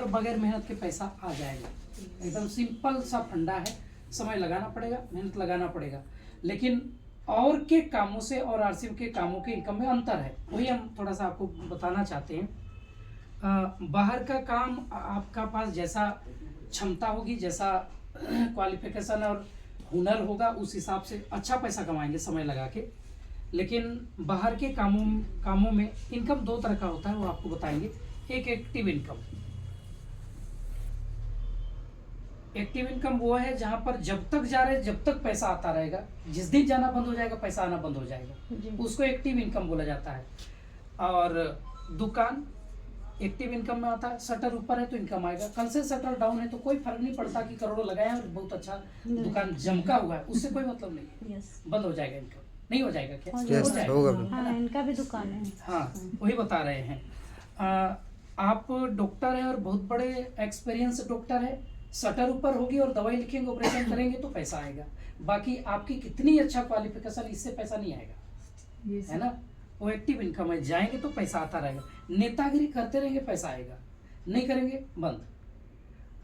और बगैर मेहनत के पैसा आ जाएगा। एकदम सिंपल सा फंडा है, समय लगाना पड़ेगा, मेहनत लगाना पड़ेगा, लेकिन और के कामों से और आरसीएम के कामों के इनकम में अंतर है, वही हम थोड़ा सा आपको बताना चाहते हैं। बाहर का काम आपका पास जैसा क्षमता होगी, जैसा क्वालिफिकेशन और हुनर होगा, उस हिसाब से अच्छा पैसा कमाएंगे समय लगा के। लेकिन बाहर के कामों में इनकम दो तरह का होता है, वो आपको बताएंगे। एक एक्टिव इनकम। एक्टिव इनकम वो है जहां पर जब तक जा रहे जब तक पैसा आता रहेगा, जिस दिन जाना बंद हो जाएगा पैसा आना बंद हो जाएगा, उसको एक्टिव इनकम बोला जाता है। और दुकान एक्टिव इनकम में आता है, शटर ऊपर है तो इनकम आएगा, कल से शटर डाउन है तो कोई फर्क नहीं पड़ता कि करोड़ों लगाया और बहुत अच्छा दुकान जमका हुआ है, उससे कोई मतलब नहीं, बंद हो जाएगा इनकम। नहीं हो जाएगा क्या? yes, हो जाएगा। होगा। हाँ, इनका भी दुकान है। हाँ, वही बता रहे हैं। आप डॉक्टर हैं और बहुत बड़े एक्सपीरियंस डॉक्टर है, शटर ऊपर होगी और दवाई लिखेंगे, ऑपरेशन करेंगे तो पैसा आएगा। बाकी आपकी कितनी अच्छा क्वालिफिकेशन, इससे पैसा नहीं आएगा, है ना। वो एक्टिव इनकम है, जाएंगे तो पैसा आता रहेगा। नेतागिरी करते रहेंगे पैसा आएगा, नहीं करेंगे बंद।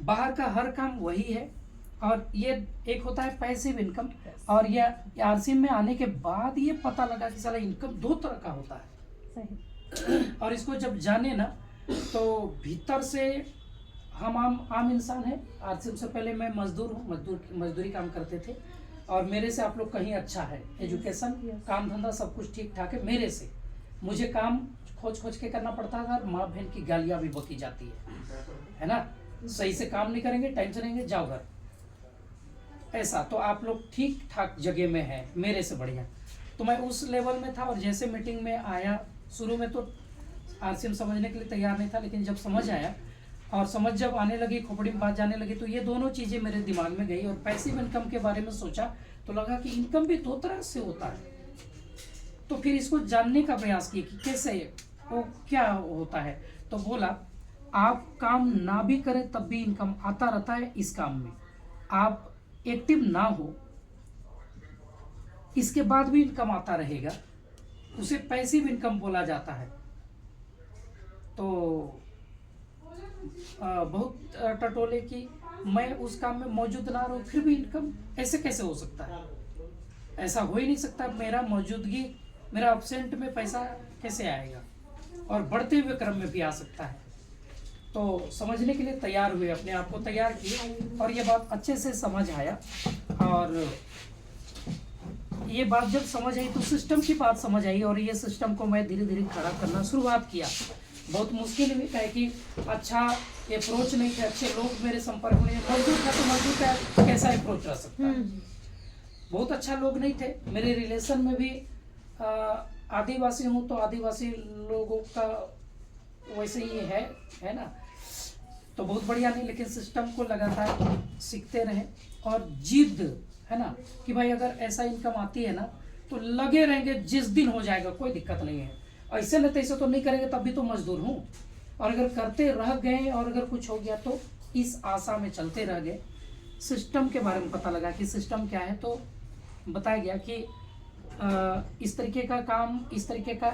बाहर का हर काम वही है। और ये एक होता है पैसिव इनकम, और ये आरसीएम में आने के बाद ये पता लगा कि साला इनकम दो तरह का होता है। सही। और इसको जब जाने ना, तो भीतर से हम आम इंसान है। आरसीएम से पहले मैं मजदूर हूँ, मजदूरी काम करते थे, और मेरे से आप लोग कहीं अच्छा है, एजुकेशन, काम धंधा सब कुछ ठीक ठाक है। मेरे से मुझे काम खोज के करना पड़ता था, माँ बहन की गालियाँ भी बकी जाती है ना। सही से काम नहीं करेंगे, टाइम से रहेंगे, जाओ घर, ऐसा। तो आप लोग ठीक ठाक जगह में है, मेरे से बढ़िया। तो मैं उस लेवल में था, और जैसे मीटिंग में आया, शुरू में तो आरसीएम समझने के लिए तैयार नहीं था, लेकिन जब समझ आया और समझ जब आने लगी, खोपड़ी में बात जाने लगी, तो ये दोनों चीज़ें मेरे दिमाग में गई। और पैसिव इनकम के बारे में सोचा तो लगा कि इनकम भी दो तरह से होता है। तो फिर इसको जानने का प्रयास किया कि कैसे, वो क्या होता है। तो बोला आप काम ना भी करें तब भी इनकम आता रहता है इस काम में। आप एक्टिव ना हो, इसके बाद भी इनकम आता रहेगा, उसे पैसिव इनकम बोला जाता है। तो बहुत टटोले कि मैं उस काम में मौजूद ना रहूं फिर भी इनकम, ऐसे कैसे हो सकता है? ऐसा हो ही नहीं सकता। मेरा मौजूदगी, मेरा एब्सेंट में पैसा कैसे आएगा? और बढ़ते हुए क्रम में भी आ सकता है। तो समझने के लिए तैयार हुए, अपने आप को तैयार किए, और ये बात अच्छे से समझ आया। और ये बात जब समझ आई तो सिस्टम की बात समझ आई, और ये सिस्टम को मैं धीरे धीरे खड़ा करना शुरुआत किया। बहुत मुश्किल भी है कि अच्छा अप्रोच नहीं थे, अच्छे लोग मेरे संपर्क में। मजदूर था तो मजदूर का कैसा अप्रोच रह सकता है? बहुत अच्छा लोग नहीं थे मेरे रिलेशन में भी। आदिवासी हूँ तो आदिवासी लोगों का वैसे ही है ना। तो बहुत बढ़िया नहीं, लेकिन सिस्टम को लगातार सीखते रहे, और जिद है ना कि भाई अगर ऐसा इनकम आती है ना तो लगे रहेंगे, जिस दिन हो जाएगा कोई दिक्कत नहीं है। ऐसे न तैसे तो नहीं करेंगे, तब भी तो मजदूर हूँ। और अगर करते रह गए और अगर कुछ हो गया तो इस आशा में चलते रह गए। सिस्टम के बारे में पता लगा कि सिस्टम क्या है, तो बताया गया कि इस तरीके का काम, इस तरीके का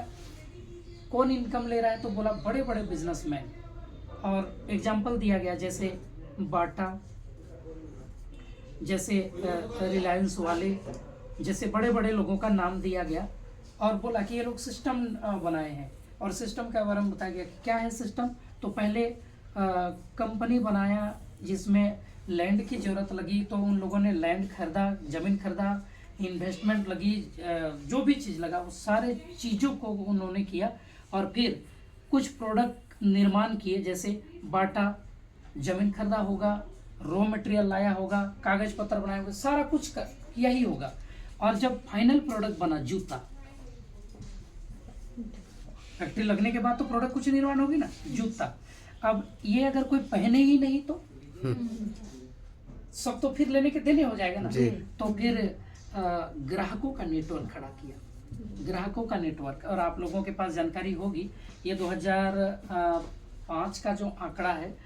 कौन इनकम ले रहा है। तो बोला बड़े बड़े बिजनेसमैन, और एग्जाम्पल दिया गया जैसे बाटा, जैसे रिलायंस वाले, जैसे बड़े बड़े लोगों का नाम दिया गया। और बोला कि ये लोग सिस्टम बनाए हैं, और सिस्टम के बारे में बताया गया कि क्या है सिस्टम। तो पहले कंपनी बनाया जिसमें लैंड की ज़रूरत लगी, तो उन लोगों ने लैंड खरीदा, ज़मीन खरीदा, इन्वेस्टमेंट लगी, जो भी चीज़ लगा वो सारे चीज़ों को उन्होंने किया। और फिर कुछ प्रोडक्ट निर्माण किए, जैसे बाटा ज़मीन खरीदा होगा, रॉ मटेरियल लाया होगा, कागज़ पत्र बनाया होगा, सारा कुछ किया ही होगा। और जब फाइनल प्रोडक्ट बना जूता, फैक्ट्री लगने के बाद तो प्रोडक्ट कुछ निर्माण होगी ना, जूता। अब ये अगर कोई पहने ही नहीं तो सब तो फिर लेने के देने हो जाएगा ना। तो फिर ग्राहकों का नेटवर्क खड़ा किया, ग्राहकों का नेटवर्क। और आप लोगों के पास जानकारी होगी, ये 2005 का जो आंकड़ा है,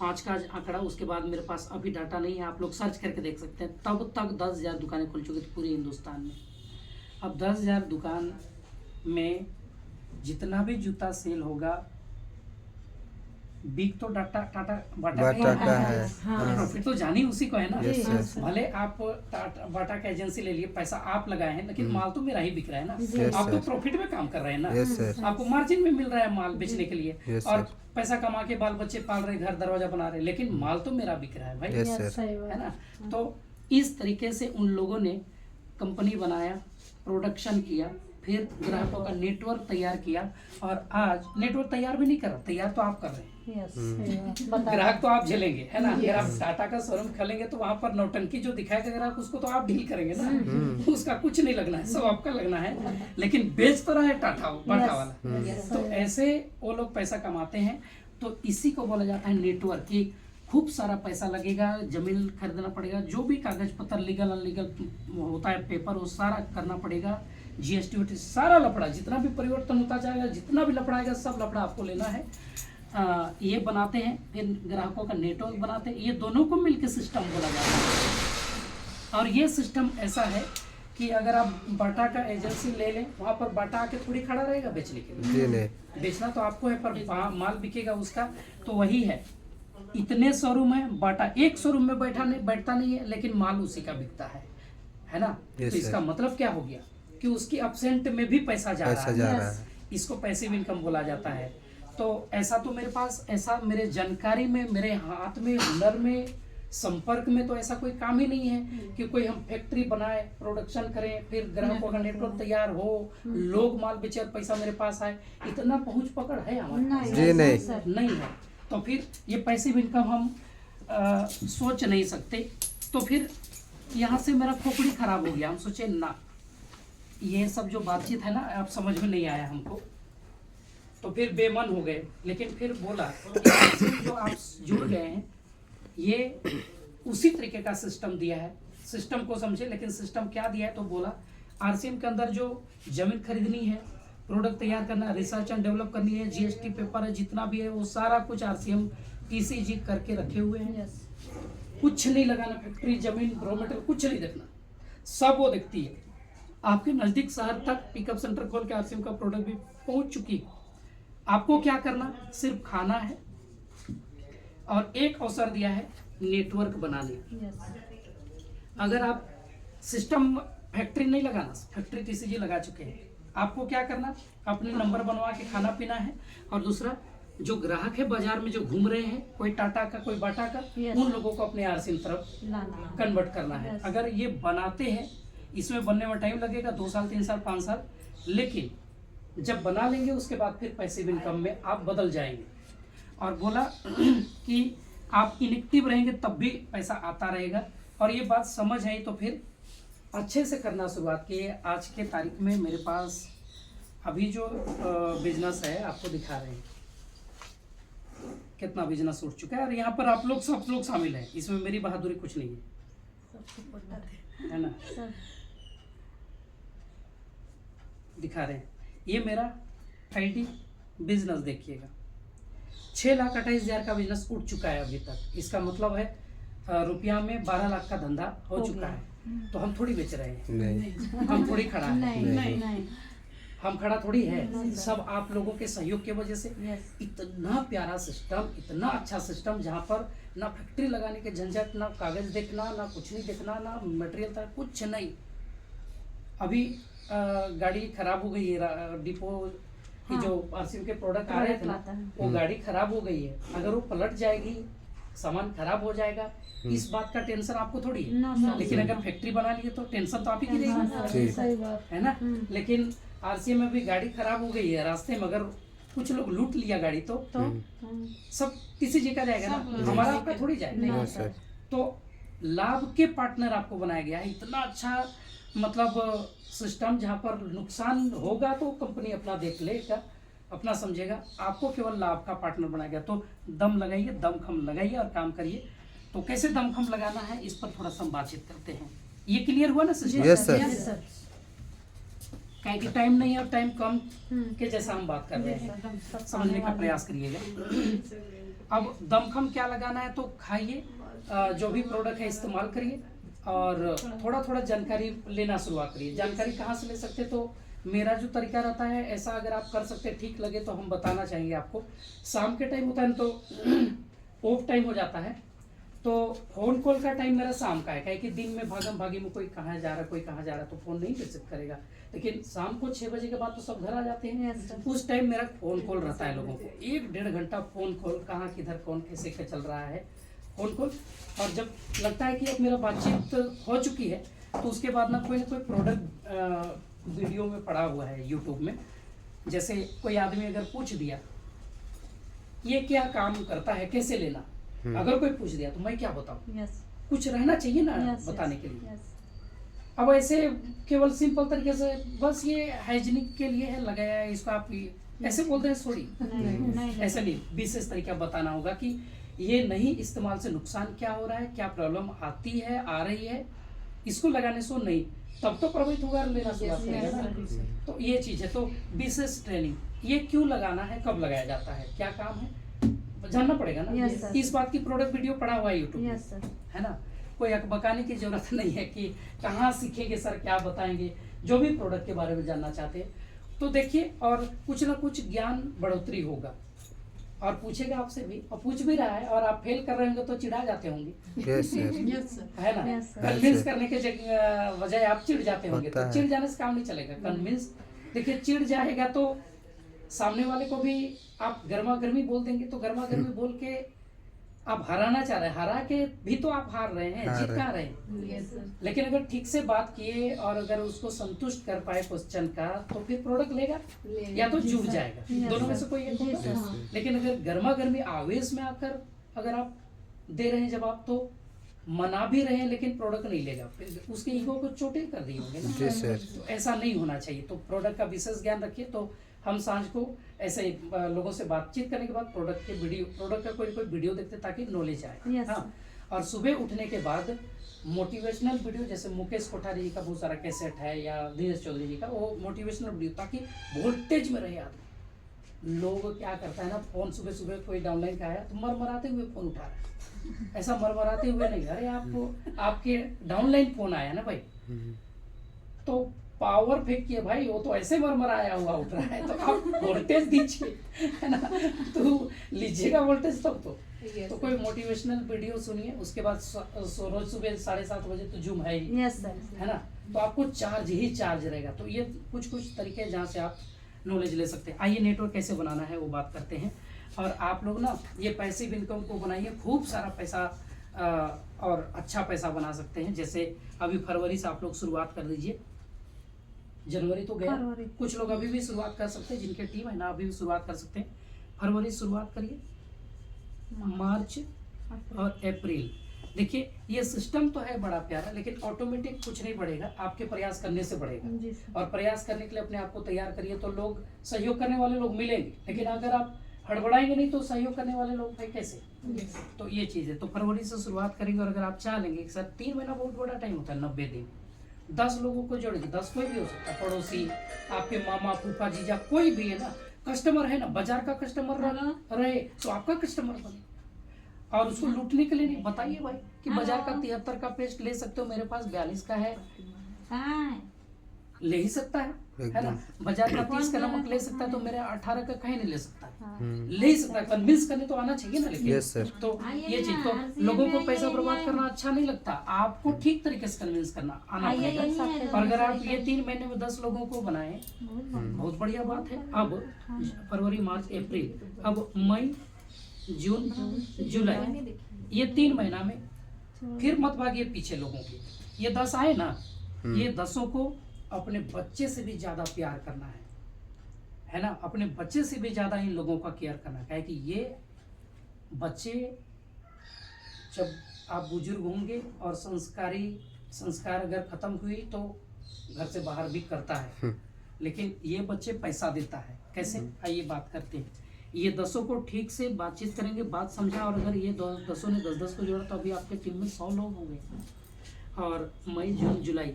5 का आंकड़ा, उसके बाद मेरे पास अभी डाटा नहीं है, आप लोग सर्च करके देख सकते हैं। तब तक 10,000 दुकानें खुल चुकी थी पूरे हिंदुस्तान में। अब 10,000 दुकान में जितना भी जूता सेल होगा, बिग तो टाटा बाटा बाटा का है। हाँ। प्रॉफिट तो जानी उसी को है ना। Yes, yes. भले आप टाटा बाटा का एजेंसी ले लिए, पैसा आप लगाए हैं, लेकिन माल तो मेरा ही बिक रहा है ना। Yes, आप तो sir. प्रॉफिट में काम कर रहे हैं ना। Yes, sir. आपको मार्जिन में मिल रहा है माल बेचने के लिए, Yes, और sir. पैसा कमा के बाल बच्चे पाल रहे, घर दरवाजा बना रहे, लेकिन माल तो मेरा बिक रहा है भाई। Yes, sir. सही बात है ना। तो इस तरीके से उन लोगों ने कंपनी बनाया, प्रोडक्शन किया, फिर ग्राहकों का नेटवर्क तैयार किया, और आज नेटवर्क तैयार भी नहीं कर रहा, तैयार तो आप कर रहे हैं। यस सही बात बता ग्राहक तो आप झेलेंगे, है ना। अगर आप टाटा का शोरूम खोलेंगे तो वहां पर नौटंकी जो दिखाएगा ग्राहक, उसको तो आप डील करेंगे ना। उसका कुछ नहीं लगना है, सब आपका लगना है, लेकिन बेच तो रहा है टाटा बाटा वाला। तो ऐसे वो लोग पैसा कमाते हैं। तो इसी को बोला जाता है नेटवर्क। की खूब सारा पैसा लगेगा, जमीन खरीदना पड़ेगा, जो भी कागज पत्र लीगल अनलीगल होता है, पेपर वो सारा करना पड़ेगा, जीएसटी सारा लफड़ा, जितना भी परिवर्तन होता जाएगा, जितना भी लफड़ा आएगा, सब लफड़ा आपको लेना है। ये बनाते हैं, फिर ग्राहकों का नेटवर्क बनाते हैं। ये दोनों को मिलकर सिस्टम बोला जाता है। और ये सिस्टम ऐसा है कि अगर आप बाटा का एजेंसी ले लें, वहाँ पर बाटा आके थोड़ी खड़ा रहेगा बेचने के लिए। जी नहीं। बेचना तो आपको है, पर माल बिकेगा उसका। तो वही है, इतने शोरूम है, बाटा एक शोरूम में बैठता नहीं है, लेकिन माल उसी का बिकता है ना। Yes, तो इसका sir. मतलब क्या हो गया कि उसकी अपसेंट में भी पैसा जा पैसा जा रहा रहा है। है। इसको पैसिव इनकम बोला जाता है। तो ऐसा तो मेरे पास, ऐसा मेरे जानकारी में, मेरे हाथ में, हुनर में, संपर्क में तो ऐसा कोई काम ही नहीं है कि कोई हम फैक्ट्री बनाए, प्रोडक्शन करें, फिर ग्राहकों का नेटवर्क तैयार हो, लोग माल बेचे और पैसा मेरे पास आए। इतना पहुंच पकड़ है हमारे पास? जी नहीं। नहीं है। तो फिर ये पैसिव इनकम हम सोच नहीं सकते। तो फिर यहाँ से मेरा खोपड़ी खराब हो गया। हम सोचे ना, ये सब जो बातचीत है ना, आप समझ में नहीं आया हमको। तो फिर बेमन हो गए। लेकिन फिर बोला कि जो आप जुड़ गए हैं, ये उसी तरीके का सिस्टम दिया है। सिस्टम को समझे, लेकिन सिस्टम क्या दिया है? तो बोला आरसीएम के अंदर जो जमीन खरीदनी है, प्रोडक्ट तैयार करना, रिसर्च एंड डेवलप करनी है, जीएसटी पेपर है, जितना भी है वो सारा कुछ आरसीएम टीसीजी करके रखे हुए हैं। यस कुछ नहीं लगाना, फैक्ट्री, जमीन, रॉ मटेरियल कुछ नहीं देखना, सब वो देखती है। आपके नजदीक शहर तक पिकअप सेंटर खोल के आरसीएम का प्रोडक्ट भी पहुंच चुकी। आपको क्या करना, सिर्फ खाना है, और एक अवसर दिया है नेटवर्क बनाने। यस अगर आप सिस्टम फैक्ट्री नहीं लगाना, फैक्ट्री टीसीजी लगा चुके हैं, आपको क्या करना, अपने नंबर बनवा के खाना पीना है। और दूसरा, जो ग्राहक है बाजार में जो घूम रहे हैं, कोई टाटा का, कोई बाटा का, Yes. उन लोगों को अपने आरसीएम तरफ लाना कन्वर्ट करना है। Yes. अगर ये बनाते हैं, इसमें बनने में टाइम लगेगा 2 साल, 3 साल, 5 साल, लेकिन जब बना लेंगे उसके बाद फिर पैसिव इनकम में आप बदल जाएंगे। और बोला कि आप इनएक्टिव रहेंगे तब भी पैसा आता रहेगा। और ये बात समझ आई तो फिर अच्छे से करना शुरुआत की। आज के तारीख में मेरे पास अभी जो बिजनेस है आपको दिखा रहे हैं, कितना बिजनेस उठ चुका है। और यहाँ पर आप लोग सब लोग शामिल हैं, इसमें मेरी बहादुरी कुछ नहीं है ना। सर दिखा रहे हैं, ये मेरा आईडी बिजनेस देखिएगा, 6,28,000 का बिजनेस उठ चुका है अभी तक। इसका मतलब है रुपया में 12 लाख का धंधा हो चुका है। तो हम थोड़ी बेच रहे हैं, नहीं। हम थोड़ी खड़ा है, नहीं नहीं। नहीं हम खड़ा थोड़ी है, नहीं। सब आप लोगों के सहयोग की वजह से। यस इतना प्यारा सिस्टम, इतना अच्छा सिस्टम, जहाँ पर ना फैक्ट्री लगाने के झंझट, ना कागज देखना, ना कुछ नहीं देखना, ना मटेरियल था, कुछ नहीं। अभी गाड़ी खराब हो गई है, डिपो की हाँ। जो आरसीएम के प्रोडक्ट आ रहे थे लाता ना, है। वो गाड़ी खराब हो गई है। अगर वो पलट जाएगी, सामान खराब हो जाएगा, इस बात का टेंशन आपको थोड़ी है। ना ना लेकिन अगर फैक्ट्री बना लिए तो टेंशन तो आप ही की रहेगी, जी। सही बात है ना। लेकिन आरसीएम में भी गाड़ी खराब हो गई है, रास्ते में अगर कुछ लोग लूट लिया गाड़ी तो सब किसी जी का जाएगा ना, हमारा आपका थोड़ी जाएगा। No sir. तो लाभ के पार्टनर आपको बनाया गया है। इतना अच्छा मतलब सिस्टम, जहाँ पर नुकसान होगा तो कंपनी अपना देख लेगा, अपना समझेगा, आपको केवल लाभ का पार्टनर बनाया गया। तो दम लगाइए, दमखम लगाइए और काम करिए। तो कैसे दमखम लगाना है, इस पर थोड़ा सा हम बातचीत करते हैं। ये क्लियर हुआ ना system? Yes, sir. Yes sir क्या कि टाइम नहीं है और टाइम कम के जैसा हम बात कर रहे हैं, समझने का प्रयास करिएगा। अब दमखम क्या लगाना है, तो खाइए, जो भी प्रोडक्ट है इस्तेमाल करिए, और थोड़ा थोड़ा जानकारी लेना शुरुआत करिए। जानकारी कहाँ से ले सकते, तो मेरा जो तरीका रहता है ऐसा, अगर आप कर सकते ठीक लगे तो हम बताना चाहेंगे आपको। शाम के टाइम होता है तो ऑफ टाइम हो जाता है, तो फोन कॉल का टाइम मेरा शाम का है, क्या कि दिन में भागम भागी में कोई कहाँ जा रहा है कोई कहाँ जा रहा है तो फोन नहीं रिसीव करेगा। लेकिन शाम को 6 बजे के बाद तो सब घर आ जाते हैं, Yes, sir. उस टाइम मेरा फोन कॉल रहता है लोगों को, 1-1.5 घंटा फोन कॉल, कहाँ किधर कौन कैसे क्या चल रहा है फोन कॉल। और जब लगता है कि अब मेरा बातचीत हो चुकी है तो उसके बाद ना कोई प्रोडक्ट वीडियो में पड़ा हुआ है यूट्यूब में, जैसे कोई आदमी अगर पूछ दिया ये क्या काम करता है कैसे लेना, अगर कोई पूछ दिया तो मैं क्या बताऊं, यस कुछ रहना चाहिए ना यस बताने के लिए। यस अब ऐसे केवल सिंपल तरीके से बस ये हाइजीनिक के लिए है लगाया है इसको, आप ऐसे बोलते हैं थोड़ी, नहीं ऐसा नहीं, विशेष तरीका बताना होगा कि ये नहीं इस्तेमाल से नुकसान क्या हो रहा है, क्या प्रॉब्लम आती है आ रही है, इसको लगाने से नहीं, तब तो प्रभावित होगा लेना शुरुआत करेगा ना। तो ये चीज है, तो विशेष ट्रेनिंग, ये क्यों लगाना है, कब लगाया जाता है, क्या काम है, जानना पड़ेगा ना। Yes, sir. इस बात की प्रोडक्ट वीडियो पड़ा हुआ है यूट्यूब यस सर है ना, कोई बकाने की जरूरत नहीं है कि कहाँ सीखेंगे सर क्या बताएंगे। जो भी प्रोडक्ट के बारे में जानना चाहते हैं तो देखिए, और कुछ ना कुछ ज्ञान बढ़ोतरी होगा, और पूछेगा आपसे भी, और पूछ भी रहा है, और आप फेल कर रहे होंगे तो चिढ़ा जाते होंगे, यस सर, यस सर है ना। Yes, sir. कन्विंस करने के बजाय आप चिढ़ जाते होंगे, होता तो है। चिढ़ जाने से काम नहीं चलेगा। कन्विंस, देखिए चिढ़ जाएगा तो सामने वाले को भी आप गर्मा गर्मी बोल देंगे, तो गर्मा गर्मी बोल के आप हराना चाह रहे हैं, हरा के भी तो आप हार रहे हैं, हार जीत रहे कहाँ रहे हैं। यस सर लेकिन अगर ठीक से बात किए और अगर उसको संतुष्ट कर पाए क्वेश्चन का, तो फिर प्रोडक्ट लेगा या तो चूक जाएगा, Yes, दोनों में sir. से कोई एक जी, होगा। sir. लेकिन अगर गर्मा गर्मी आवेश में आकर अगर आप दे रहे हैं जवाब, तो मना भी रहे हैं लेकिन प्रोडक्ट नहीं लेगा, फिर उसके ईगो को चोटिल कर दिए होंगे ना। जी सर, तो ऐसा नहीं होना चाहिए, तो प्रोडक्ट का विशेष ज्ञान रखिए। तो हम सांझ को ऐसे ही लोगों से बातचीत करने के बाद प्रोडक्ट के वीडियो, प्रोडक्ट का कोई वीडियो देखते ताकि नॉलेज आए। Yes, हाँ, और सुबह उठने के बाद मोटिवेशनल वीडियो, जैसे मुकेश कोठारी जी का बहुत सारा कैसेट है या धीरज चौधरी जी का, वो मोटिवेशनल वीडियो, ताकि वोल्टेज में रहे आदमी। लोग क्या करता है ना, फोन सुबह सुबह कोई डाउनलाइन का आया तो मरमराते हुए फोन उठा रहा है, ऐसा मरमराते हुए नहीं, अरे आपको आपके डाउनलाइन फोन आया ना भाई, तो पावर फेंक किए भाई, वो तो ऐसे मरमराया हुआ उठ रहा है, तो आप वोल्टेज दीजिए, है ना, तो लीजिएगा वोल्टेज तब तो कोई मोटिवेशनल वीडियो सुनिए। उसके बाद रोज सुबह 7:30 बजे तो जूम है ही, यस सर है ना, तो आपको चार्ज ही चार्ज रहेगा। तो ये कुछ तरीके हैं जहाँ से आप नॉलेज ले सकते हैं। आइए नेटवर्क कैसे बनाना है वो बात करते हैं। और आप लोग ना ये पैसिव इनकम को बनाइए, खूब सारा पैसा और अच्छा पैसा बना सकते हैं। जैसे अभी फरवरी से आप लोग शुरुआत कर दीजिए, जनवरी तो गया, फरवरी। कुछ लोग अभी भी शुरुआत कर सकते हैं, जिनके टीम है ना अभी भी शुरुआत कर सकते हैं। फरवरी शुरुआत करिए, मार्च और अप्रैल। देखिए ये सिस्टम तो है बड़ा प्यारा, लेकिन ऑटोमेटिक कुछ नहीं बढ़ेगा, आपके प्रयास करने से बढ़ेगा। जी सर और प्रयास करने के लिए अपने आप को तैयार करिए, तो लोग सहयोग करने वाले लोग मिलेंगे। लेकिन अगर आप हड़बड़ाएंगे नहीं तो सहयोग करने वाले लोग भाई कैसे। यस तो ये चीज़ है, तो फरवरी से शुरुआत करेंगे। और अगर आप चाह लेंगे कि सर 3 महीना बहुत बड़ा टाइम होता है, 90 दिन, 10 लोगों को जोड़ेंगे, 10 कोई भी हो सकता है, पड़ोसी, आपके मामा फूफा जीजा, कोई भी है ना, कस्टमर है ना, बाजार का कस्टमर रहे तो आपका कस्टमर बने। और उसको लूटने के लिए नहीं, बताइए भाई कि बाजार का 73 का पेस्ट ले सकते हो, मेरे पास 42 का है, ले ही सकता है ना। बाजार का 30 का नमक ले सकता है तो मेरे 18 का कहीं नहीं ले सकता है, ले ही सकता है। कन्विंस करने तो आना चाहिए ना। लेकिन यस सर, तो ये चीज, तो लोगों को पैसा बर्बाद करना अच्छा नहीं लगता, आपको ठीक तरीके से कन्विंस करना आना पड़ेगा। और अगर आप ये 3 महीने में 10 लोगों को बनाए, बहुत बढ़िया बात है। अब फरवरी, मार्च, अप्रैल, अब मई, जून, जुलाई, ये 3 महीना में फिर मत भागिए पीछे लोगों की। ये 10 आए ना, ये 10 को अपने बच्चे से भी ज्यादा प्यार करना है ना, अपने बच्चे से भी ज्यादा इन लोगों का केयर करना है। कि ये बच्चे जब आप बुजुर्ग होंगे और संस्कार अगर खत्म हुई तो घर से बाहर भी करता है, लेकिन ये बच्चे पैसा देता है। कैसे, आइए बात करते हैं। ये 10 को ठीक से बातचीत करेंगे, बात समझा, और अगर ये 10 ने 10 को जोड़ा तो अभी आपके टीम में 100 लोग होंगे। और मई, जून, जुलाई,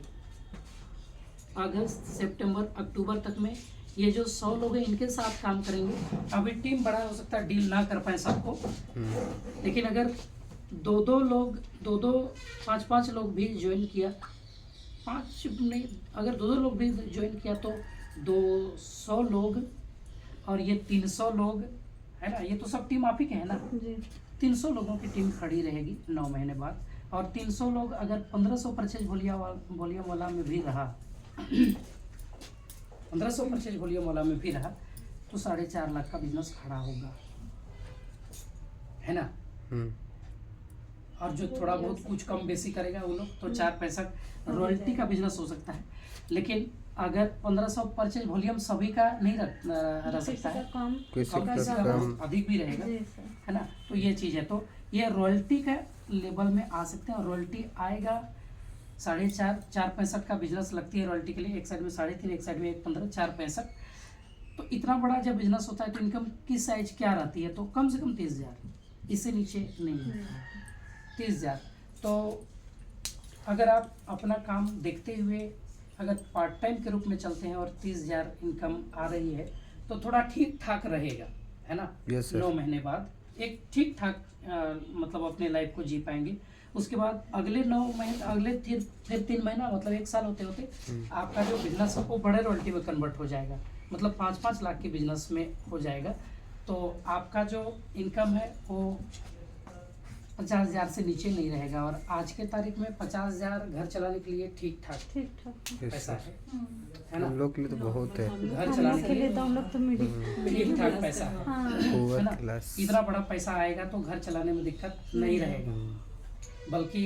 अगस्त, सितंबर, अक्टूबर तक में ये जो 100 लोग हैं इनके साथ काम करेंगे। अभी टीम बड़ा हो सकता है, डील ना कर पाए सबको, लेकिन अगर 2-2 लोग, 2-2, 5-5 लोग भी ज्वाइन किया, 5 नहीं, अगर 2-2 लोग भी ज्वाइन किया तो 200 लोग और ये 300 लोग है ना, ये तो सब टीम आप ही के है ना। जी 300 लोगों की टीम खड़ी रहेगी 9 महीने बाद, और 300 लोग अगर 1500 परचेज वॉल्यूम वाला में भी रहा 1500 परचेज वॉल्यूम वाला में भी रहा तो 4.5 लाख का बिजनेस खड़ा होगा, है ना। और जो थोड़ा बहुत कुछ कम बेसी करेगा वो लोग तो 4 पैसा रॉयल्टी का बिजनेस हो सकता है। लेकिन अगर 1500 परचेज वॉल्यूम सभी का नहीं रह सकता है, कम किसी कम का किसी का कम। बहुत अधिक भी रहेगा, जी सर है ना। तो ये चीज़ है, तो ये रॉयल्टी का लेवल में आ सकते हैं। और रॉयल्टी आएगा 4.5 का बिजनेस लगती है रॉयल्टी के लिए, एक साइड में 3.5, एक साइड में 15, 4.65। तो इतना बड़ा जब बिजनेस होता है तो इनकम की साइज क्या रहती है, तो कम से कम 30,000, इससे नीचे नहीं है 30,000। तो अगर आप अपना काम देखते हुए अगर पार्ट टाइम के रूप में चलते हैं और 30,000 इनकम आ रही है तो थोड़ा ठीक ठाक रहेगा, है ना। Yes, sir. 9 महीने बाद एक ठीक ठाक मतलब अपने लाइफ को जी पाएंगे। उसके बाद अगले 9 महीने, अगले फिर 3 महीना मतलब 1 साल होते होते आपका जो बिजनेस है वो बड़े रॉयल्टी में कन्वर्ट हो जाएगा, मतलब 5-5 लाख के बिजनेस में हो जाएगा। तो आपका जो इनकम है वो 50,000 से नीचे नहीं रहेगा। और आज के तारीख में 50,000 घर चलाने के लिए ठीक ठाक ठीक ठाक पैसा है ना। हम लोग के लिए तो बहुत है। घर हम चलाने लोग के लिए तो हम लोग तो ठीक ठाक पैसा है, हाँ पुअर है ना। क्लास। इतना बड़ा पैसा आएगा तो घर चलाने में दिक्कत नहीं रहेगा, बल्कि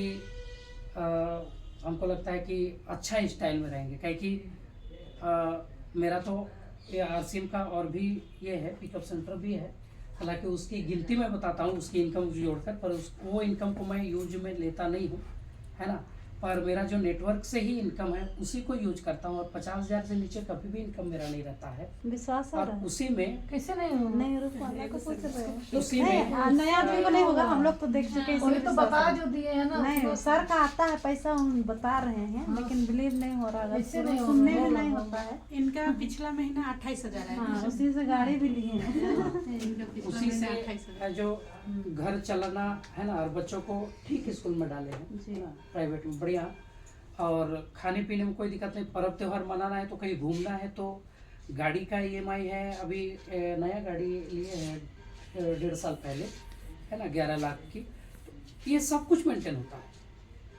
हमको लगता है कि अच्छा स्टाइल में रहेंगे। क्या कि मेरा तो ये आरसीएम का और भी ये है, पिकअप सेंटर भी है। हालांकि उसकी गिनती मैं बताता हूँ उसकी इनकम जोड़कर, पर वो इनकम को मैं यूज में लेता नहीं हूँ, है ना। पर मेरा जो नेटवर्क से ही इनकम है उसी को यूज करता हूँ। और 50,000 से नीचे कभी भी इनकम मेरा नहीं रहता है। विश्वास आ और रहा है उसी में कैसे नहीं होगा? नहीं रुक वाला को सोच रहे हैं उसी नहीं, में नया आदमी को नहीं होगा, हम लोग तो देख चुके हैं उन्हें इसलिए तो विश्वास बता है। जो दिए है ना नहीं उसको- सर का आता है पैसा, हम बता रहे हैं हाँ। लेकिन बिलीव नहीं हो रहा है, ऐसे नहीं होगा, सुनने में होगा, नहीं होगा। होता है। इनका पिछला महीना 28,000 है। हाँ उसी से गाड़ी भी लिए हैं इनका पिछला उसी महीना से 28,000। जो घर चलाना है ना, और बच्चों को ठीक स्कूल में डाले हैं, जी। है ना, प्राइवेट में बढ़िया। और खाने पीने में कोई दिक्कत नहीं, पर्व त्योहार मनाना है तो कहीं घूमना है तो गाड़ी का ईएमआई है। अभी नया गाड़ी लिए हैं 1.5 साल पहले, है ना, 11 लाख की। तो ये सब कुछ मेंटेन होता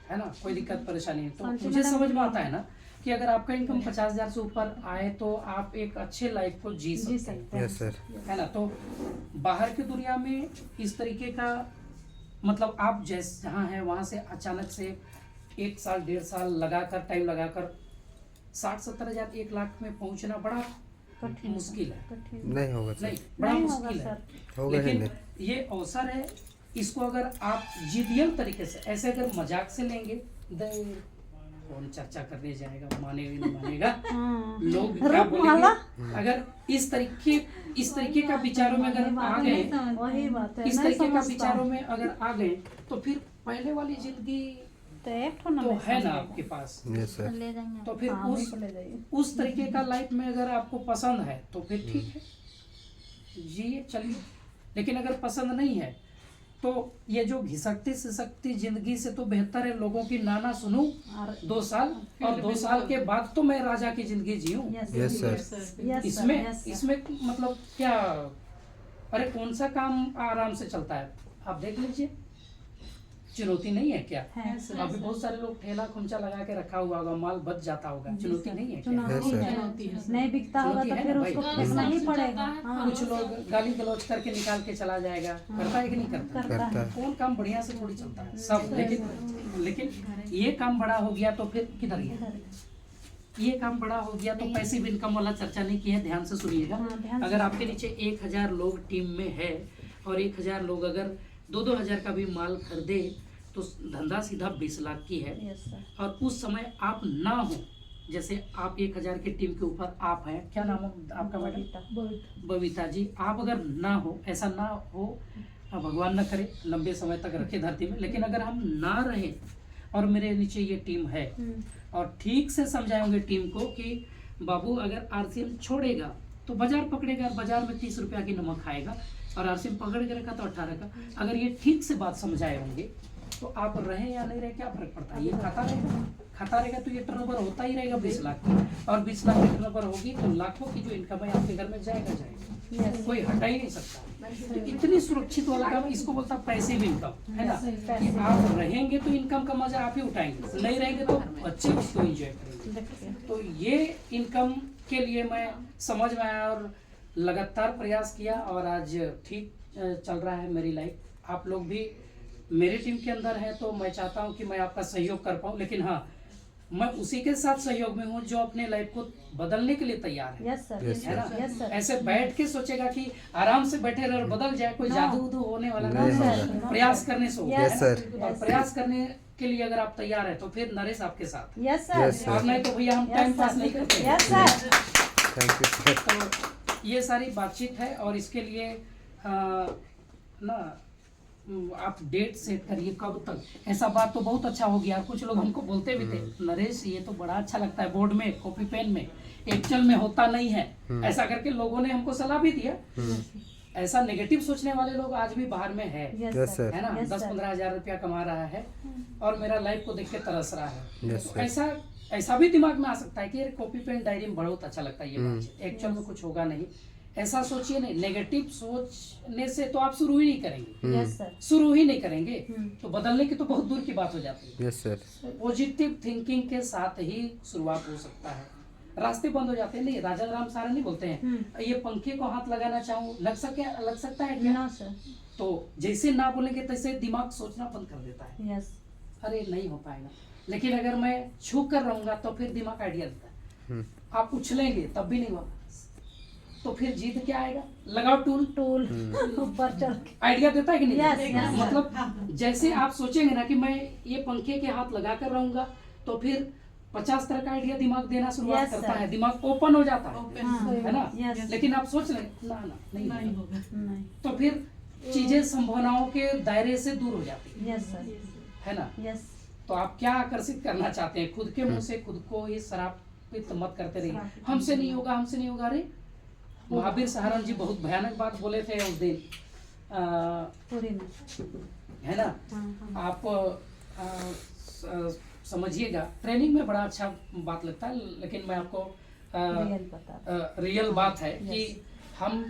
है ना, कोई दिक्कत परेशानी है। तो शांति मुझे मैडम समझ में आता है ना कि अगर आपका इनकम 50,000 से ऊपर आए तो आप एक अच्छे लाइफ को जी जी सकते हैं, सकते हैं यस सर। है ना। तो बाहर की दुनिया में इस तरीके का मतलब आप जैसे जहाँ हैं वहाँ से अचानक से 1 साल 1.5 साल लगाकर टाइम लगाकर 60-70 हज़ार 1 लाख में पहुँचना बड़ा कठिन मुश्किल है। कठिन नहीं होगा नहीं, सर। बड़ा नहीं होगा मुश्किल है। सर। होगा ही लेकिन नहीं। ये अवसर है, इसको अगर आप जिदियल तरीके से, ऐसे अगर मजाक से लेंगे कौन चर्चा करने जाएगा, मानेगा नहीं मानेगा, हाँ लोग क्या रूप माला? बोलेंगे। अगर इस तरीके का विचारों में अगर आ गए, वही बात है, इस नहीं तरीके का समझता विचारों में अगर आ गए तो फिर पहले वाली जिंदगी तो एक ठो ना तो मैं है ना समझेगा। आपके पास। Yes sir. ले जाएंगे तो फिर हाँ, उस वहीं को ले जाइए। उस तरीके का लाइफ में अगर आपको पसंद है तो फिर ठीक है, जिए चलिए। लेकिन अगर पसंद नहीं है तो ये जो घिसकती सिसकती जिंदगी से तो बेहतर है लोगों की नाना सुनूं और 2 साल, और 2 साल के बाद तो मैं राजा की जिंदगी जीऊं। Yes yes sir. Yes sir, इसमें यस सर। इसमें मतलब क्या, अरे कौन सा काम आराम से चलता है आप देख लीजिए, चुनौती नहीं है क्या। है अभी बहुत सारे लोग ठेला खुंचा लगा के रखा हुआ होगा, माल बच जाता होगा, चुनौती नहीं है क्या। चुनौती सर। है। चुनौती है। नहीं बिकता होगा तो चुनौती है फिर ना उसको भाई। बेचना ही पड़ेगा। हाँ, कुछ लोग गाली गलौज करके निकाल के चला जाएगा, करता है कि नहीं करता। करता करता है। है। कौन काम बढ़िया से थोड़ी चलता है सब, लेकिन ये काम बड़ा हो गया तो फिर किधर गया। ये काम बड़ा हो गया तो पैसिव इनकम वाला चर्चा नहीं की है, ध्यान से सुनिएगा। हाँ, ध्यान से अगर आपके नीचे 1,000 लोग टीम में है और 1,000 लोग अगर 2-2 हज़ार का भी माल खरीदे तो धंधा सीधा 20 लाख की है। Yes sir. और उस समय आप ना हो, जैसे आप 1,000 की टीम के ऊपर आप हैं, क्या नाम है आपका मैडम? बबीता। बबीता जी। आप अगर ना हो, ऐसा ना हो, भगवान ना करे लंबे समय तक रखे धरती में, लेकिन अगर हम ना रहें और मेरे नीचे ये टीम है और ठीक से समझाएंगे टीम को कि बाबू अगर आरसीएम छोड़ेगा तो बाजार पकड़ेगा, बाजार में 30 रुपया की नमक खाएगा, और आरसीएम पकड़ के रखा तो 18 का। अगर ये ठीक से बात समझाए होंगे तो आप रहे या नहीं रहे क्या फर्क पड़ता है, ये खाता रहेगा तो ये टर्नओवर होता ही रहेगा 20 लाख की, और 20 लाख की टर्नओवर होगी तो लाखों की जो इनकम है आपके घर में जाएगा, कोई हटा ही नहीं सकता। तो इतनी सुरक्षित वाला काम, इसको बोलता है पैसिव इनकम, है ना, कि आप रहेंगे तो इनकम का मजा आप ही उठाएंगे, नहीं रहेंगे तो बच्चे उसको एंजॉय करेंगे। तो ये इनकम के लिए मैं समझ में आया और लगातार प्रयास किया, और आज ठीक चल रहा है मेरी लाइफ। आप लोग भी मेरी टीम के अंदर है तो मैं चाहता हूं कि मैं आपका सहयोग कर पाऊं, लेकिन हाँ, मैं उसी के साथ सहयोग में हूं जो अपने लाइफ को बदलने के लिए तैयार है। यस सर, है ना, यस सर। ऐसे बैठ के सोचेगा कि आराम से बैठे रहे और बदल जाए, कोई जादू उदू होने वाला नहीं है। प्रयास करने से होगा, यस है सर, ना? और प्रयास करने के लिए अगर आप तैयार है तो फिर नरेश आपके साथ, यस सर, और नहीं तो भैया हम टाइम पास नहीं करते। Yes sir. Thank you sir. तो ये सारी बातचीत है, और इसके लिए ना आप डेट सेट करिए कब तक। ऐसा बात तो बहुत अच्छा हो गया, कुछ लोग हमको बोलते भी थे, नरेश ये तो बड़ा अच्छा लगता है बोर्ड में कॉपी पेन में, एक्चुअल में होता नहीं है, ऐसा करके लोगों ने हमको सलाह भी दिया। ऐसा नेगेटिव सोचने वाले लोग आज भी बाहर में है, यस सर। है ना, 10-15 हजार रुपया कमा रहा है और मेरा लाइफ को देख के तरस रहा है। यस तो सर। ऐसा भी दिमाग में आ सकता है कि यार कॉपी पेन डायरी में बहुत अच्छा लगता है ये बात, एक्चुअल में कुछ होगा नहीं। ऐसा सोचिए नहीं, नेगेटिव सोचने से तो आप शुरू ही नहीं करेंगे, यस सर। शुरू ही नहीं करेंगे तो बदलने की तो बहुत दूर की बात हो जाती है। Yes sir. पॉजिटिव थिंकिंग के साथ ही शुरुआत हो सकता है, रास्ते बंद हो जाते हैं। नहीं, राजा राम सारा नहीं बोलते हैं ये पंखे को हाथ लगाना चाहूँ लग सकता है क्या? No sir. तो जैसे ना बोलेंगे तैसे दिमाग सोचना बंद कर देता है, यस। अरे नहीं हो पाएगा। लेकिन अगर मैं छू कर रहूंगा तो फिर दिमाग आइडिया देता है, आप उछलेंगे तब भी नहीं होगा, तो फिर जीत क्या आएगा? लगाओ टूल ऊपर चढ़ के। आइडिया देता है कि नहीं? Yes, yes, मतलब जैसे आप सोचेंगे ना कि मैं ये पंखे के हाथ लगा कर रहूंगा तो फिर 50 तरह का आइडिया दिमाग देना शुरुआत Yes, करता sir. है, दिमाग ओपन हो जाता है, है ना? Yes. लेकिन आप सोच लें ना नहीं होगा। नहीं। तो फिर चीजें संभावनाओं के दायरे से दूर हो जाती यस सर। है ना? यस। तो आप क्या आकर्षित करना चाहते हैं? खुद के मुंह से खुद को ही शराबित मत करते रहिए, हमसे नहीं होगा, हमसे नहीं होगा। अरे महावीर सहारण जी बहुत भयानक बात बोले थे उस दिन, पूरी नहीं। है ना? आप समझिएगा, ट्रेनिंग में बड़ा अच्छा बात लगता है, लेकिन मैं आपको रियल बात है कि हम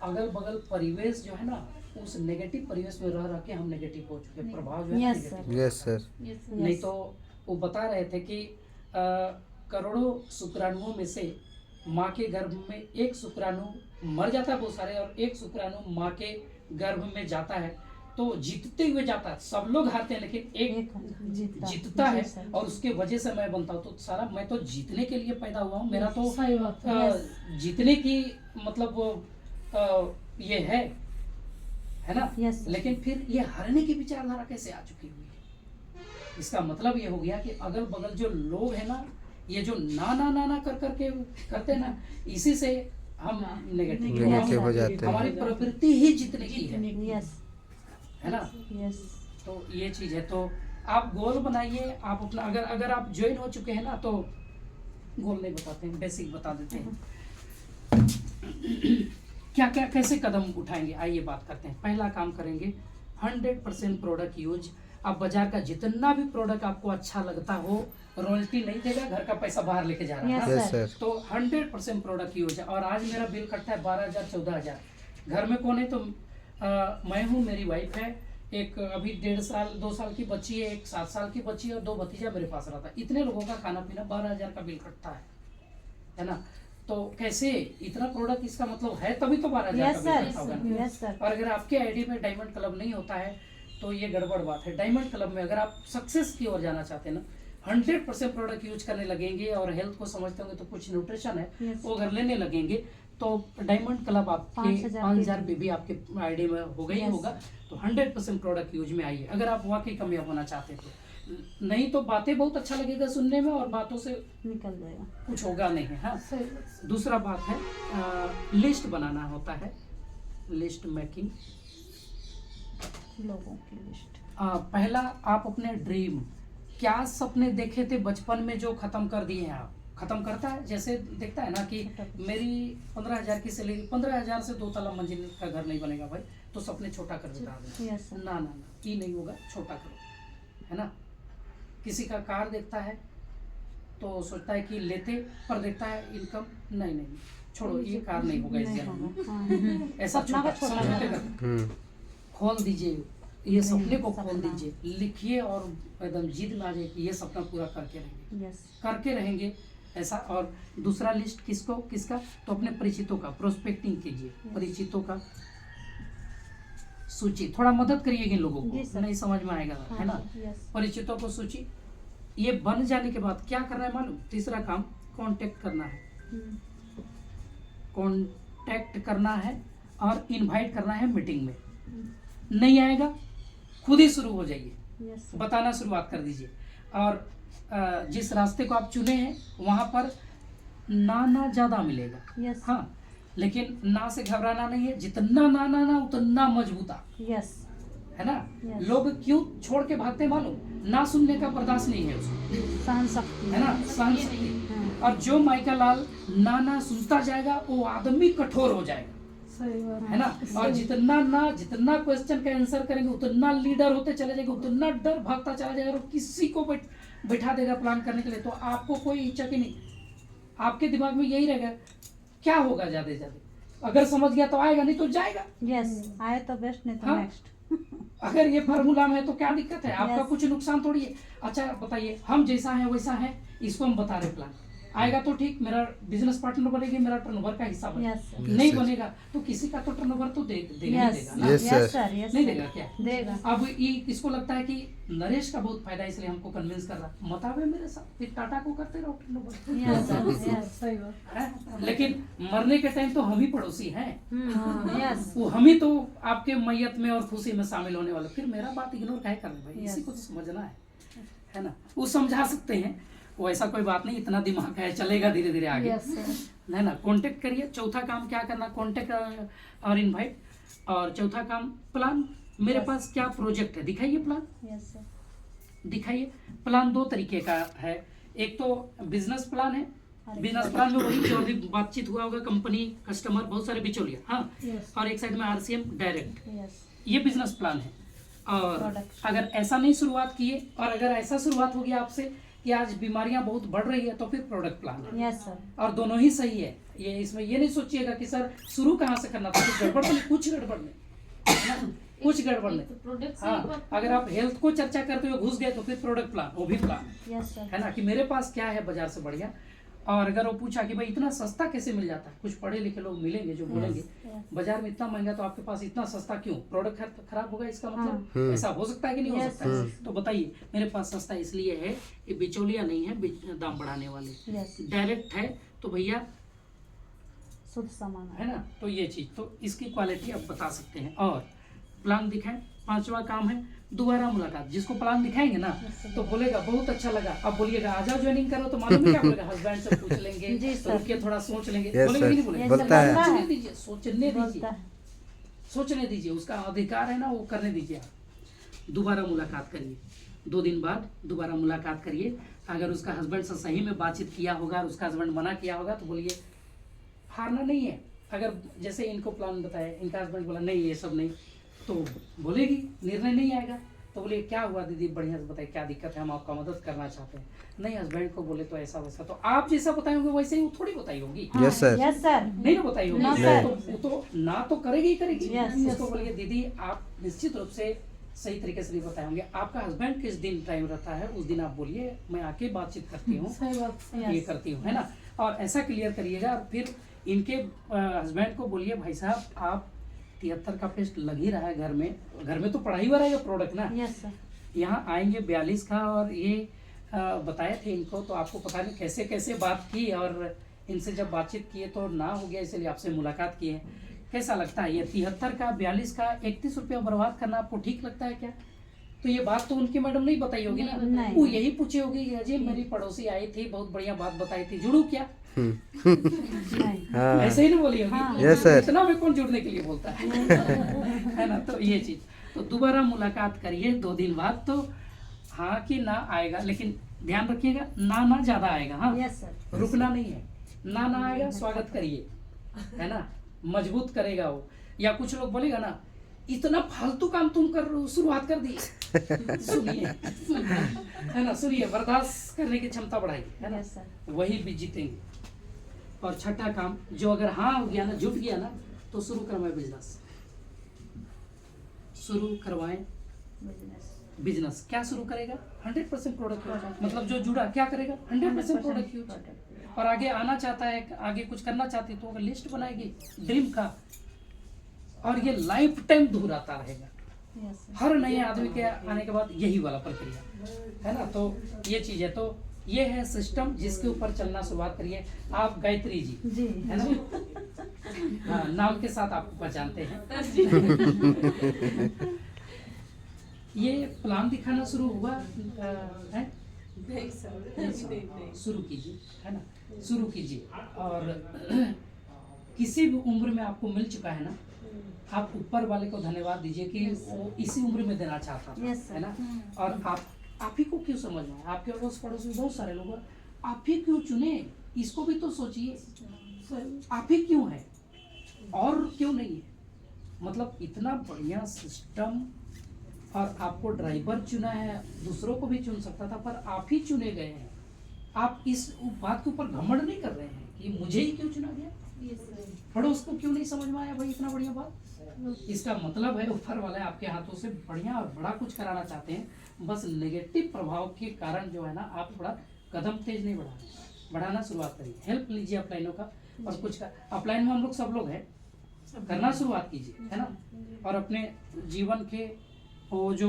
अगल बगल परिवेश जो है ना, उस नेगेटिव परिवेश में रह के हम नेगेटिव हो चुके, प्रभाव जो है Yes, negative। sir. Yes sir. नहीं तो वो बता रहे थे कि करोड़ों शुक्राणुओं में से माँ के गर्भ में एक शुक्राणु मर जाता है बहुत सारे, और एक शुक्राणु माँ के गर्भ में जाता है तो जीतते हुए जाता है। सब लोग हारते हैं लेकिन एक जीतता है, और उसके वजह से मैं बनता हूँ। तो सारा मैं तो जीतने के लिए पैदा हुआ हूँ, मेरा तो जीतने की मतलब ये है ना? Yes. लेकिन फिर ये हारने की विचारधारा कैसे आ चुकी हुई है? इसका मतलब ये हो गया कि अगल बगल जो लोग है ना, ये जो ना करके करते हैं ना, इसी से हम नेगेटिव हो जाते हैं। हमारी प्रवृत्ति ही जीतने की यस। है ना? यस। तो ये चीज है। तो आप गोल बनाइए, आप अपना अगर आप ज्वाइन हो चुके हैं ना तो गोल नहीं बताते हैं, बेसिक बता देते हैं। क्या कैसे कदम उठाएंगे, आइए बात करते हैं। पहला काम करेंगे 100% प्रोडक्ट यूज। आप बाजार का जितना भी प्रोडक्ट आपको अच्छा लगता हो, रॉयल्टी नहीं देगा, घर का पैसा बाहर लेके जा रहा है। Yes sir. तो 100% प्रोडक्ट यूज है। और आज मेरा बिल कटता है 12,000 14,000। घर में कौन है? तो मैं हूँ, मेरी वाइफ है, एक अभी 1.5 साल 2 साल की बच्ची है, एक 7 साल की बच्ची है, और 2 भतीजा मेरे पास रहता है। इतने लोगों का खाना पीना 12,000 का बिल कटता है ना? तो कैसे इतना प्रोडक्ट, इसका मतलब है तभी तो 12,000 का बिल कटता होगा। Yes sir. और अगर आपके आईडी में डायमंड क्लब नहीं होता है तो ये गड़बड़ बात है। डायमंड क्लब में अगर आप सक्सेस की ओर जाना चाहते हैं ना, 100% प्रोडक्ट यूज करने लगेंगे और हेल्थ को समझते होंगे तो कुछ न्यूट्रिशन है वो अगर लेने लगेंगे तो डायमंड क्लब आपके 5,000 पे भी आपके आईडी में होगा ही होगा। तो 100% प्रोडक्ट यूज में आइए अगर आप वाकई कामयाब होना चाहते हैं तो। नहीं तो बातें बहुत अच्छा लगेगा सुनने में और बातों से निकल जाएगा, कुछ होगा नहीं है। हाँ, दूसरा बात है लिस्ट बनाना होता है, लिस्ट मेकिंग, लोगों की लिस्ट। पहला आप अपने ड्रीम, क्या सपने देखे थे बचपन में जो खत्म कर दिए हैं आप, खत्म करता है। जैसे देखता है ना कि मेरी 15,000 की सैलरी, 15,000 से 2 तला मंजिल का घर नहीं बनेगा भाई, तो सपने छोटा कर देता आदमी। Yes sir. ना ना ना, ये नहीं होगा, छोटा करो, है ना। किसी का कार देखता है तो सोचता है कि लेते, पर देखता है इनकम नहीं नहीं, छोड़ो ये कार नहीं होगा इस जन्म में। हाँ। ऐसा सपना छोटा को छोटा समझौते करो। कर खोल दीजिए, ये सपने को खोल सपना। दीजिए, लिखिए और एकदम जिद में आ जाइए कि ये सपना पूरा करके रहेंगे, यस करके रहेंगे ऐसा। और दूसरा लिस्ट किसका, तो अपने परिचितों का प्रोस्पेक्टिंग कीजिए, परिचितों का सूची, थोड़ा मदद करिएगा इन लोगों जी को, सर। नहीं समझ में आएगा, है ना। यस परिचितों को सूची, ये बन जाने के बाद क्या करना है मालूम, तीसरा काम कांटेक्ट करना है, कांटेक्ट करना है और इनवाइट करना है मीटिंग में। नहीं आएगा खुद ही शुरू हो जाइए, यस बताना शुरुआत कर दीजिए। और जिस रास्ते को आप चुने हैं वहां पर ना ज्यादा मिलेगा, यस हाँ, लेकिन ना से घबराना नहीं है, जितना ना उतना मजबूता, यस है ना। Yes. लोग क्यों छोड़ के भागते हैं मालूम, ना सुनने का बर्दाश्त नहीं है उसको, सहन शक्ति है ना, सहन शक्ति। हाँ। और जो माइका लाल ना सुनता जाएगा वो आदमी कठोर हो जाएगा, सही बात है ना। और जितना क्वेश्चन का आंसर करेंगे उतना लीडर होते चले जाएंगे, उतना डर भागता चला जाएगा, और किसी को बैठा देगा प्लान करने के लिए, तो आपको कोई इच्छा ही नहीं, आपके दिमाग में यही रहेगा क्या होगा, ज्यादा अगर समझ गया तो आएगा, नहीं तो जाएगा। यस आए तो बेस्ट, नहीं तो हाँ। नेक्स्ट। अगर ये फार्मूला में है तो क्या दिक्कत है, आपका Yes. कुछ नुकसान थोड़ी है। अच्छा बताइए, हम जैसा है वैसा है, इसको हम बता रहे प्लान, आएगा तो ठीक, मेरा बिजनेस पार्टनर बनेगी, मेरा टर्नओवर का हिस्सा बनेगा। Yes sir. नहीं Yes, sir. बनेगा तो किसी का तो टर्नओवर तो देगा ही यस देगा ना, Yes, sir. Yes sir, yes नहीं सर। देगा क्या। देगा। अब ये इसको लगता है कि नरेश का बहुत फायदा है इसलिए हमको कन्विंस कर रहा, मत आवे मेरे साथ, फिर टाटा को करते रहो टर्नओवर, यस सर, यस सही बात। है? लेकिन मरने के टाइम तो हम ही पड़ोसी हैं, यस वो हम ही तो आपके मैयत में और खुशी में शामिल होने वाले, फिर मेरा बात इग्नोर काहे कर रहे भाई, इसी को तो समझना है ना। वो समझा सकते हैं, वो ऐसा कोई बात नहीं, इतना दिमाग है, चलेगा धीरे धीरे आगे, यस सर। है ना। कांटेक्ट करिए, चौथा काम क्या करना, कांटेक्ट और इनवाइट, और चौथा काम प्लान, मेरे Yes. पास क्या प्रोजेक्ट है दिखाइए, प्लान यस सर। दिखाइए। प्लान दो तरीके का है, एक तो बिजनेस प्लान है, बिजनेस प्लान में वही जो अभी बातचीत हुआ होगा, कंपनी, कस्टमर, बहुत सारे बिचौलिया, हाँ, यस और एक साइड में आरसीएम डायरेक्ट, यस ये बिजनेस प्लान है। और Product. अगर ऐसा नहीं शुरुआत किए, और अगर ऐसा शुरुआत होगी आपसे कि आज बीमारियां बहुत बढ़ रही है, तो फिर प्रोडक्ट प्लान है, यस सर। और दोनों ही सही है। ये इसमें ये नहीं सोचिएगा कि सर शुरू कहाँ से करना था, कुछ गड़बड़ तो नहीं, कुछ गड़बड़ नहीं, है ना? कुछ गड़बड़ नहीं। हाँ, अगर आप हेल्थ को चर्चा करते हुए घुस गए तो फिर प्रोडक्ट प्लान, वो भी प्लान यस सर। है ना, कि मेरे पास क्या है बाजार से बढ़िया। और अगर वो पूछा कि भाई इतना सस्ता कैसे मिल जाता है, कुछ पढ़े लिखे लोग मिलेंगे जो बोलेंगे yes. बाजार में इतना महंगा तो आपके पास इतना सस्ता क्यों, प्रोडक्ट खराब होगा इसका मतलब, ऐसा हो सकता है कि नहीं हो Yes, सकता है। तो बताइए, मेरे पास सस्ता इसलिए है कि बिचौलिया नहीं है, दाम बढ़ाने वाले, यस डायरेक्ट है, तो भैया शुद्ध सामान है ना। तो ये चीज, तो इसकी क्वालिटी आप बता सकते हैं। और प्लान दिखाएं, पांचवा काम है दोबारा मुलाकात। जिसको प्लान दिखाएंगे ना तो बोलेगा बहुत अच्छा लगा, अब बोलिएगा आ जाओ ज्वाइनिंग करो, तो मालूम है क्या बोलेगा, हस्बैंड से पूछ लेंगे, जी तो सर। रुक के थोड़ा सोच लेंगे, Yes, बोलेंगे कि नहीं sir. बोलेंगे, बोलता है। सोचने दीजिए, सोचने बोलता दीजिए, है। सोचने दीजिए, उसका अधिकार है ना, वो करने दीजिए। आप दोबारा मुलाकात करिए, 2 दिन बाद दोबारा मुलाकात करिए। अगर उसका हस्बैंड से सही में बातचीत किया होगा और उसका हस्बैंड मना किया होगा तो बोलिए हारना नहीं है। अगर जैसे इनको प्लान बताया, इनका हस्बैंड बोला नहीं ये सब नहीं, तो बोलेगी, निर्णय नहीं आएगा तो बोलिए क्या हुआ दीदी, बढ़िया से बताइए क्या दिक्कत है, हम आपका मदद करना चाहते हैं। नहीं, हस्बैंड को बोले तो ऐसा वैसा, तो आप जैसा बताए होंगे वैसे ही वो थोड़ी बताई होगी, Yes, sir. Yes sir. नहीं ना बताई होगी, No, sir. तो वो तो ना तो करेगी ही करेगी। Yes, उसको बोलिए दीदी आप निश्चित रूप से सही तरीके से नहीं बताए होंगे, आपका हस्बैंड किस दिन टाइम रहता है उस दिन आप बोलिए, मैं आके बातचीत करती हूँ, ये Yes. करती हूँ, है ना। और ऐसा क्लियर करिएगा। और फिर इनके हस्बैंड को बोलिए भाई साहब आप 73 का पेस्ट लग ही रहा है घर में तो पड़ा ही हुआ रहेगा प्रोडक्ट ना, यस सर। यहाँ आएंगे 42 का, और ये बताए थे इनको, तो आपको पता नहीं कैसे कैसे बात की, और इनसे जब बातचीत किए तो ना हो गया, इसलिए आपसे मुलाकात की है। कैसा लगता है ये 73 का 42 का 31 रुपया बर्बाद करना आपको ठीक लगता है क्या? तो ये बात तो उनकी मैडम नहीं बताई होगी ना, नहीं। वो यही पूछे होगी अजय मेरी पड़ोसी आई थी, बहुत बढ़िया बात बताई थी, जुड़ू क्या? नहीं हाँ ऐसे ही नहीं बोली होगी। हाँ। Yes, sir. इतना में कौन जुड़ने के लिए बोलता है ना। तो ये चीज, तो दोबारा मुलाकात करिए 2 दिन बाद, तो हाँ कि ना आएगा, लेकिन ध्यान रखिएगा ना ज्यादा आएगा, हाँ, यस सर। रुकना नहीं है, ना आएगा, स्वागत करिए, है ना, मजबूत करेगा वो। या कुछ लोग बोलेगा ना इतना फालतू काम तुम कर रहे हो, शुरुआत कर दी। सुनिए, है ना, सुनिए, बर्दाश्त करने की क्षमता बढ़ाइए, है ना, यस सर। वही भी जीतेंगे। और छठा काम, जो अगर हाँ हो गया ना, जुट गया ना, तो शुरू करवाएं बिजनेस, शुरू करवाएं बिजनेस। बिजनेस। क्या शुरू करेगा? 100% प्रोडक्ट यूज, मतलब जो जुड़ा क्या करेगा? 100% प्रोडक्ट यूज। और आगे आना चाहता है, आगे कुछ करना चाहती है, तो अगर लिस्ट बनाएगी ड्रीम का, और ये लाइफ टाइम दोहराता रहेगा। Yes sir. हर नए आदमी के आने के बाद यही वाला प्रक्रिया, है ना। तो ये चीज है, तो ये है सिस्टम जिसके ऊपर चलना शुरुआत करिए। आप गायत्री जी, जी। है ना, हाँ, नाम के साथ आपको पहचानते हैं। ये प्लान दिखाना शुरू हुआ है, शुरू कीजिए, है ना, शुरू कीजिए। और किसी भी उम्र में आपको मिल चुका है ना, आप ऊपर वाले को धन्यवाद दीजिए कि वो इसी उम्र में देना चाहता था, Yes, sir. है ना। और आप ही को क्यों समझ में आए? आपके अड़ोस पड़ोस में बहुत सारे लोग हैं, आप ही क्यों चुने? इसको भी तो सोचिए, आप ही क्यों है और क्यों नहीं है? मतलब इतना बढ़िया सिस्टम, और आपको ड्राइवर चुना है, दूसरों को भी चुन सकता था, पर आप ही चुने गए हैं। आप इस बात के ऊपर घमंड नहीं कर रहे हैं कि मुझे ही क्यों चुना गया, पड़ोस को क्यों नहीं समझ में आया भाई इतना बढ़िया बात। इसका मतलब है ऊपर वाले आपके हाथों से बढ़िया और बड़ा कुछ कराना चाहते हैं, बस नेगेटिव प्रभाव के कारण जो है ना, आप थोड़ा कदम तेज नहीं बढ़ा रहे, बढ़ाना शुरुआत करिए। हेल्प लीजिए अपलाइनों का, और कुछ का अपलाइन में हम लोग सब लोग हैं, करना शुरुआत कीजिए, है ना। और अपने जीवन के वो जो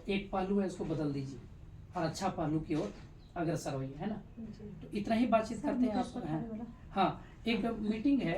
एक पहलू है उसको बदल दीजिए, और अच्छा पहलू की ओर अग्रसर होइए, है ना। तो इतना ही बातचीत करते हैं आप। हाँ, एक मीटिंग है